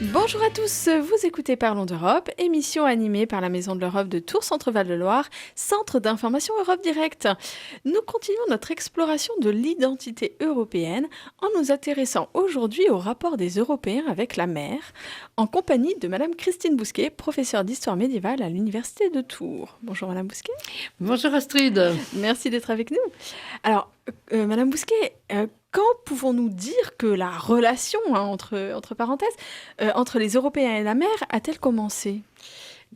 Bonjour à tous, vous écoutez Parlons d'Europe, émission animée par la Maison de l'Europe de Tours Centre-Val de Loire, centre d'information Europe Direct. Nous continuons notre exploration de l'identité européenne en nous intéressant aujourd'hui au rapport des Européens avec la mer, en compagnie de Madame Christine Bousquet, professeure d'histoire médiévale à l'Université de Tours. Bonjour Madame Bousquet. Bonjour Astrid. Merci d'être avec nous. Alors, Madame Bousquet, quand pouvons-nous dire que la relation, entre parenthèses, entre les Européens et la mer a-t-elle commencé ?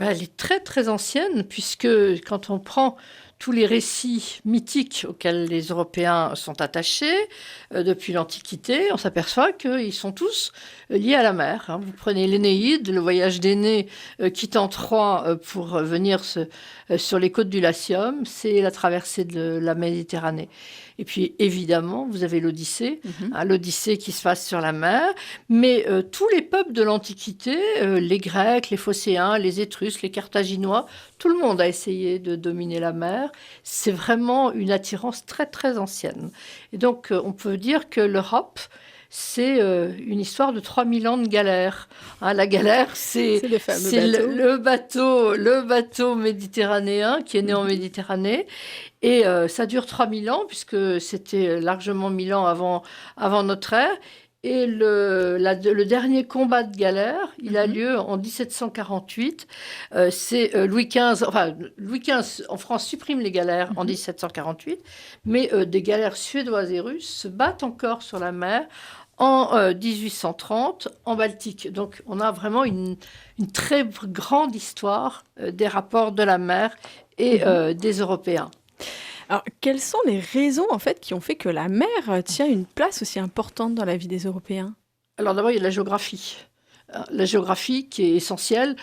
Elle est très très ancienne puisque quand on prend tous les récits mythiques auxquels les Européens sont attachés depuis l'Antiquité, on s'aperçoit qu'ils sont tous liés à la mer. Vous prenez l'Énéide, le voyage d'Énée quittant Troie pour venir sur les côtes du Latium, c'est la traversée de la Méditerranée. Et puis évidemment, vous avez l'Odyssée, l'Odyssée qui se passe sur la mer, mais tous les peuples de l'Antiquité, les Grecs, les Phocéens, les Étrusques, les Carthaginois, tout le monde a essayé de dominer la mer. C'est vraiment une attirance très très ancienne. Et donc on peut dire que l'Europe, c'est une histoire de 3000 ans de galère. La galère, c'est le bateau méditerranéen qui est né en Méditerranée. Et ça dure 3000 ans, puisque c'était largement 1000 ans avant notre ère. Et le dernier combat de galère, il a lieu en 1748. C'est Louis XV. Enfin, Louis XV, en France, supprime les galères en 1748. Mais des galères suédoises et russes se battent encore sur la mer en 1830, en Baltique. Donc, on a vraiment une très grande histoire des rapports de la mer et des Européens. Alors, quelles sont les raisons, en fait, qui ont fait que la mer tient une place aussi importante dans la vie des Européens ? Alors, d'abord, il y a la géographie. La géographie qui est essentielle.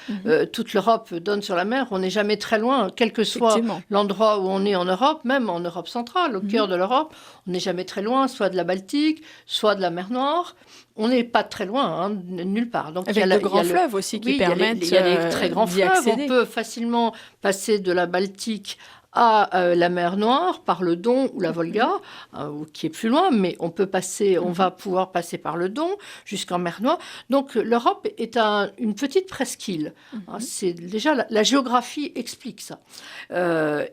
Toute l'Europe donne sur la mer. On n'est jamais très loin, quel que soit l'endroit où on est en Europe, même en Europe centrale, au cœur de l'Europe. On n'est jamais très loin, soit de la Baltique, soit de la mer Noire. On n'est pas très loin, nulle part. Donc, avec de grands fleuves aussi qui permettent il y a les très grands fleuves. Accéder. On peut facilement passer de la Baltique à la mer Noire par le Don ou la Volga, qui est plus loin, mais on va pouvoir passer par le Don jusqu'en mer Noire. Donc l'Europe est une petite presqu'île. C'est déjà la géographie explique ça.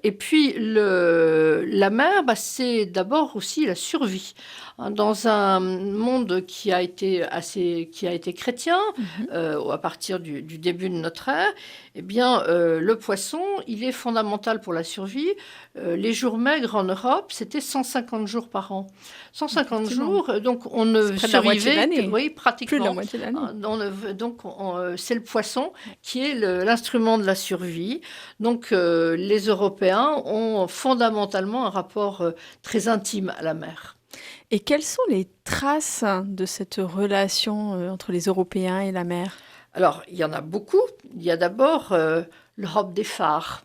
Et puis la mer, c'est d'abord aussi la survie. Dans un monde qui a été chrétien à partir du début de notre ère, eh bien le poisson, il est fondamental pour la survie. Les jours maigres en Europe, c'était 150 jours par an. 150 jours, donc on ne survivait que, oui, pratiquement. Plus de la moitié de l'année. Donc c'est le poisson qui est l'instrument de la survie. Donc les Européens ont fondamentalement un rapport très intime à la mer. Et quelles sont les traces de cette relation entre les Européens et la mer ? Alors, il y en a beaucoup. Il y a d'abord l'Europe des phares.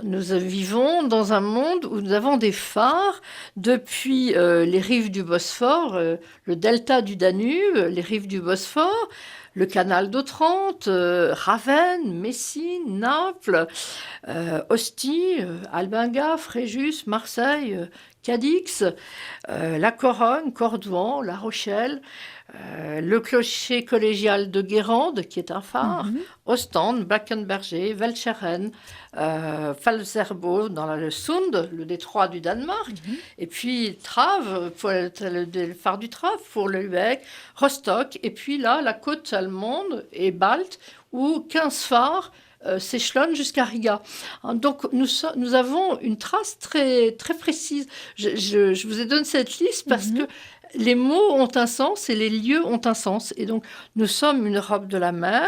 Nous vivons dans un monde où nous avons des phares depuis les rives du Bosphore, le delta du Danube, les rives du Bosphore, le canal d'Otrante, Ravenne, Messine, Naples, Ostie, Albinga, Fréjus, Marseille, Cadix, la Corogne, Cordouan, La Rochelle, le clocher collégial de Guérande, qui est un phare, Ostende, Blankenberge, Welcheren, Falzerbo dans le Sund, le détroit du Danemark, et puis Trave, pour le phare du Trave, pour le Lübeck, Rostock, et puis là, la côte allemande et balte, où 15 phares s'échelonnent jusqu'à Riga. Donc nous avons une trace très, très précise. Je vous ai donné cette liste parce que les mots ont un sens et les lieux ont un sens. Et donc, nous sommes une Europe de la mer.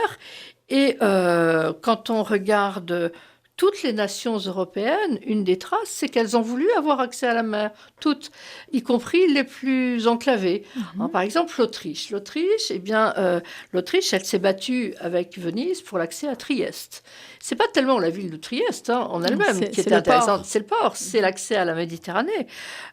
Et quand on regarde toutes les nations européennes, une des traces, c'est qu'elles ont voulu avoir accès à la mer, toutes, y compris les plus enclavées. Par exemple, l'Autriche. L'Autriche, elle s'est battue avec Venise pour l'accès à Trieste. C'est pas tellement la ville de Trieste en elle-même qui est intéressante. C'est le port, c'est l'accès à la Méditerranée.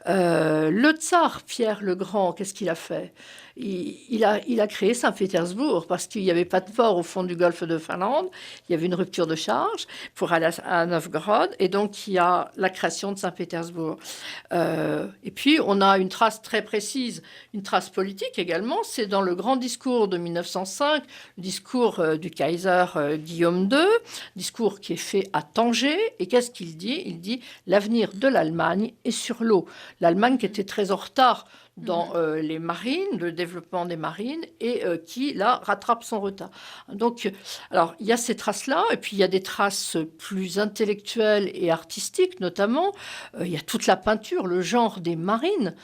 Le tsar Pierre le Grand, qu'est-ce qu'il a fait ? il a créé Saint-Pétersbourg parce qu'il n'y avait pas de port au fond du golfe de Finlande. Il y avait une rupture de charge pour aller à Novgorod. Et donc, il y a la création de Saint-Pétersbourg. Et puis, on a une trace très précise, une trace politique également. C'est dans le grand discours de 1905, le discours du Kaiser Guillaume II, discours qui est fait à Tanger. Et qu'est-ce qu'il dit? Il dit « L'avenir de l'Allemagne est sur l'eau ». L'Allemagne qui était très en retard dans les marines, le développement des marines, et qui, là, rattrape son retard. Donc, alors, il y a ces traces-là, et puis il y a des traces plus intellectuelles et artistiques, notamment. Il y a toute la peinture, le genre des marines,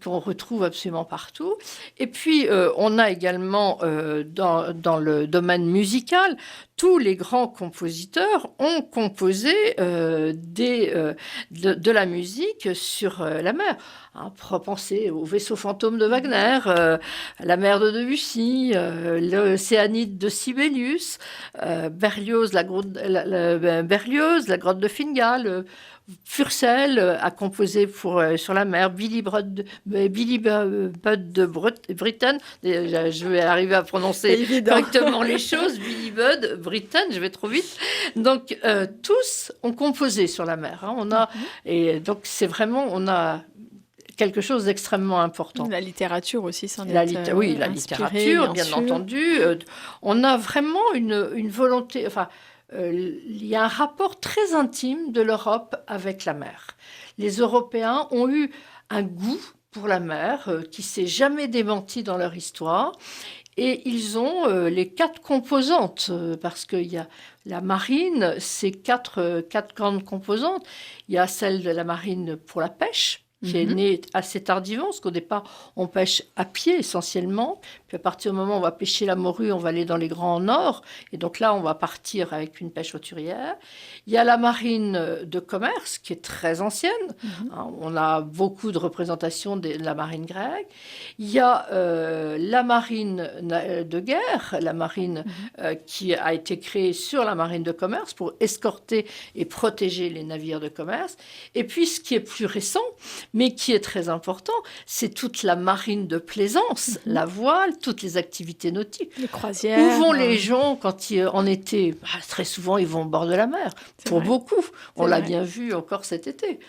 qu'on retrouve absolument partout. Et puis, on a également, dans le domaine musical, tous les grands compositeurs ont composé de la musique sur la mer. Pensez au Vaisseau fantôme de Wagner, La mer de Debussy, l'Océanide de Sibelius, Berlioz, la grotte de Fingal. Purcell a composé sur la mer, Billy Budd de Britten, je vais arriver à prononcer correctement les choses, Billy Budd, Britten, je vais trop vite. Donc, tous ont composé sur la mer. Et donc, c'est vraiment, on a quelque chose d'extrêmement important. La littérature aussi s'en est Oui, la littérature, bien entendu. On a vraiment une volonté... il y a un rapport très intime de l'Europe avec la mer. Les Européens ont eu un goût pour la mer qui s'est jamais démenti dans leur histoire. Et ils ont les 4 composantes, parce qu'il y a la marine, c'est 4 grandes composantes. Il y a celle de la marine pour la pêche, qui est née assez tardivement, parce qu'au départ, on pêche à pied essentiellement. Puis à partir du moment où on va pêcher la morue, on va aller dans les grands nord. Et donc là, on va partir avec une pêche hauturière. Il y a la marine de commerce, qui est très ancienne. On a beaucoup de représentations de la marine grecque. Il y a la marine de guerre, la marine qui a été créée sur la marine de commerce pour escorter et protéger les navires de commerce. Et puis, ce qui est plus récent, mais qui est très important, c'est toute la marine de plaisance, la voile, toutes les activités nautiques. Les croisières. Où vont les gens quand en été? Très souvent, ils vont au bord de la mer. Pour beaucoup. On l'a bien vu encore cet été.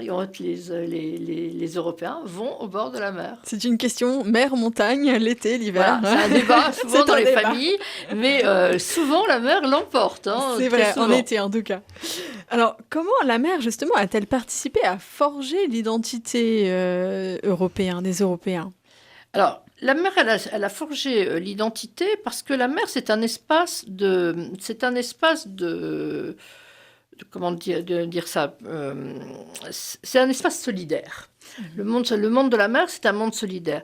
Les Européens vont au bord de la mer. C'est une question mer-montagne, l'été, l'hiver. Voilà, c'est un débat souvent dans les familles, mais souvent la mer l'emporte. C'est vrai, en été en tout cas. Alors, comment la mer, justement, a-t-elle participé à forger l'identité européenne, des Européens? Alors, la mer, elle a forgé l'identité parce que la mer, c'est un espace comment dire ça, c'est un espace solidaire. Le monde de la mer, c'est un monde solidaire.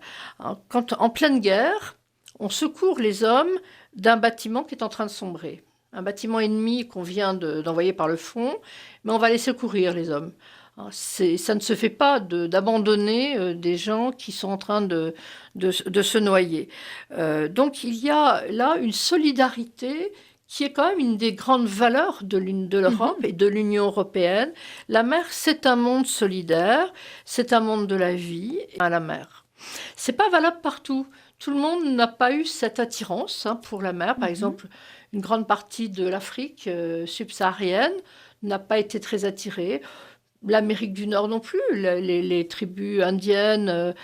Quand en pleine guerre, on secourt les hommes d'un bâtiment qui est en train de sombrer. Un bâtiment ennemi qu'on vient d'envoyer par le front, mais on va les secourir, les hommes. Ça ne se fait pas d'abandonner des gens qui sont en train de se noyer. Donc il y a là une solidarité qui est quand même une des grandes valeurs de l'Europe et de l'Union européenne. La mer, c'est un monde solidaire, c'est un monde de la vie à la mer. C'est pas valable partout. Tout le monde n'a pas eu cette attirance pour la mer. Par exemple, une grande partie de l'Afrique subsaharienne n'a pas été très attirée. L'Amérique du Nord non plus, les tribus indiennes,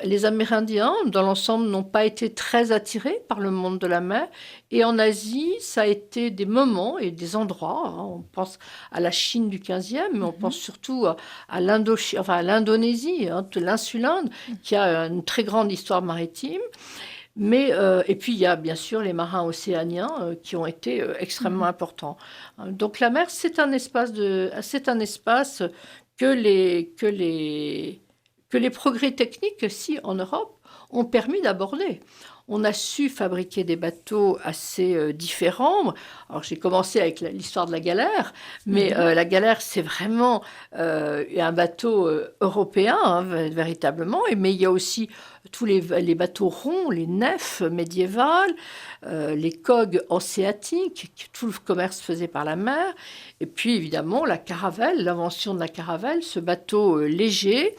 les Amérindiens, dans l'ensemble, n'ont pas été très attirés par le monde de la mer. Et en Asie, ça a été des moments et des endroits. On pense à la Chine du 15e, mais on pense surtout à l'Indonésie, l'insule Inde, qui a une très grande histoire maritime. Mais, et puis, il y a bien sûr les marins océaniens qui ont été extrêmement importants. Donc, la mer, c'est un espace que les progrès techniques, aussi, en Europe, ont permis d'aborder. On a su fabriquer des bateaux assez différents. Alors, j'ai commencé avec l'histoire de la galère, mais la galère, c'est vraiment un bateau européen, véritablement. Mais il y a aussi tous les bateaux ronds, les nefs médiévales, les cogues hanséatiques, tout le commerce faisait par la mer. Et puis, évidemment, la caravelle, l'invention de la caravelle, ce bateau léger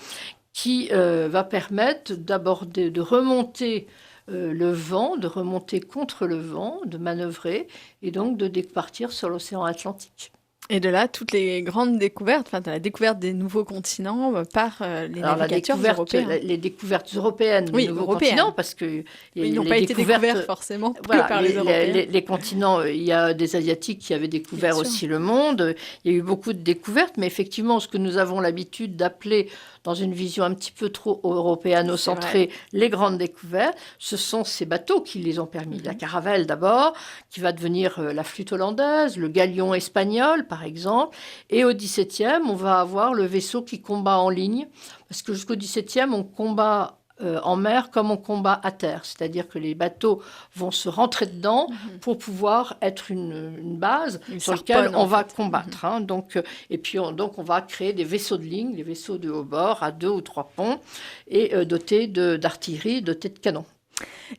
qui va permettre d'aborder, de remonter le vent, de remonter contre le vent, de manœuvrer et donc de partir sur l'océan Atlantique. Et de là, toutes les grandes découvertes, enfin, la découverte des nouveaux continents par les Alors, navigateurs européens. les découvertes européennes Oui, des nouveaux européennes. continents, parce que Ils n'ont pas été découverts forcément que voilà, par les Européens. les continents, il y a des Asiatiques qui avaient découvert Bien sûr. aussi le monde. Il y a eu beaucoup de découvertes, mais effectivement, ce que nous avons l'habitude d'appeler, dans une vision un petit peu trop européano-centrée, les grandes découvertes, ce sont ces bateaux qui les ont permis. La caravelle d'abord, qui va devenir la flûte hollandaise, le galion espagnol, par exemple. Et au XVIIe, on va avoir le vaisseau qui combat en ligne, parce que jusqu'au XVIIe, on combat en mer comme on combat à terre. C'est-à-dire que les bateaux vont se rentrer dedans pour pouvoir être une base sur laquelle on va combattre. Hein. Donc, et puis, donc, on va créer des vaisseaux de ligne, des vaisseaux de haut bord à 2 ou 3 ponts, et dotés d'artillerie, dotés de canons.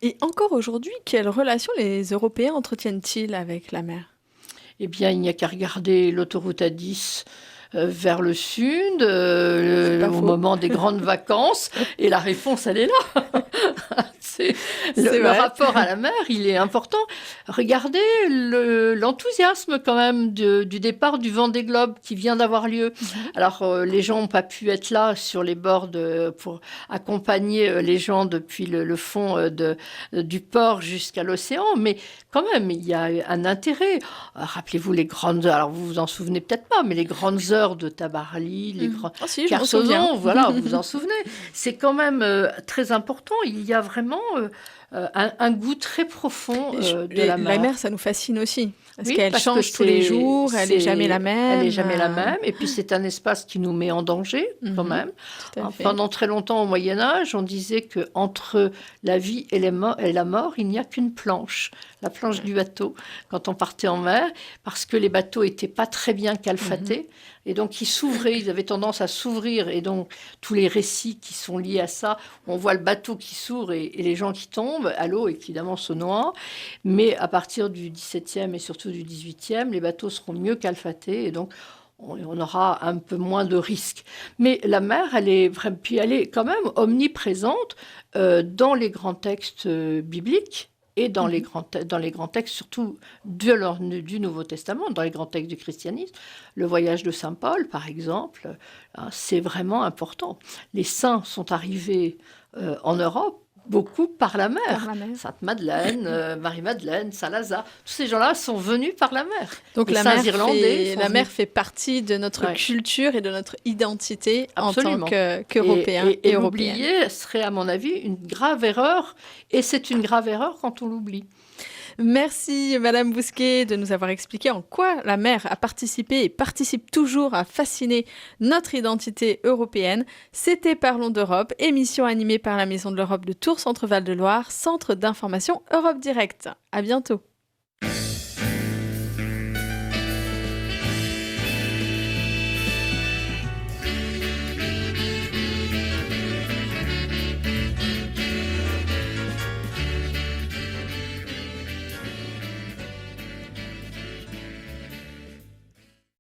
Et encore aujourd'hui, quelles relations les Européens entretiennent-ils avec la mer ? Eh bien, il n'y a qu'à regarder l'autoroute A10 vers le sud, au moment des grandes vacances, et la réponse, elle est là. Le rapport à la mer, il est important. Regardez l'enthousiasme quand même du départ du Vendée Globe qui vient d'avoir lieu. Alors, les gens n'ont pas pu être là sur les bords pour accompagner les gens depuis le fond du port jusqu'à l'océan, mais quand même, il y a un intérêt. Rappelez-vous les grandes heures, alors vous vous en souvenez peut-être pas, mais les grandes heures de Tabarly, les grands Kersozon, voilà, vous vous en souvenez. C'est quand même très important. Il y a vraiment un goût très profond de la mer. La mer, ça nous fascine aussi. Parce qu'elle change tous les jours, elle n'est jamais la même. Elle n'est jamais la même. Et puis, c'est un espace qui nous met en danger, quand même. Pendant très longtemps, au Moyen-Âge, on disait qu'entre la vie et la mort, il n'y a qu'une planche. La planche du bateau, quand on partait en mer, parce que les bateaux n'étaient pas très bien calfatés. Et donc, ils s'ouvraient, ils avaient tendance à s'ouvrir. Et donc, tous les récits qui sont liés à ça, on voit le bateau qui s'ouvre et les gens qui tombent à l'eau, évidemment, se noient. Mais à partir du XVIIe et surtout du XVIIIe, les bateaux seront mieux calfatés et donc on aura un peu moins de risques. Mais la mer, elle est quand même omniprésente dans les grands textes bibliques et dans les grands textes, surtout du Nouveau Testament, dans les grands textes du christianisme. Le voyage de Saint Paul, par exemple, c'est vraiment important. Les saints sont arrivés en Europe, beaucoup par la mer. Sainte-Madeleine, Marie-Madeleine, Saint-Lazare, tous ces gens-là sont venus par la mer. Donc la mer fait partie de notre culture et de notre identité en tant qu'Européens et Européennes. L'oublier serait, à mon avis, une grave erreur, et c'est une grave erreur quand on l'oublie. Merci Madame Bousquet de nous avoir expliqué en quoi la mer a participé et participe toujours à fasciner notre identité européenne. C'était Parlons d'Europe, émission animée par la Maison de l'Europe de Tours Centre-Val de Loire, centre d'information Europe Direct. À bientôt.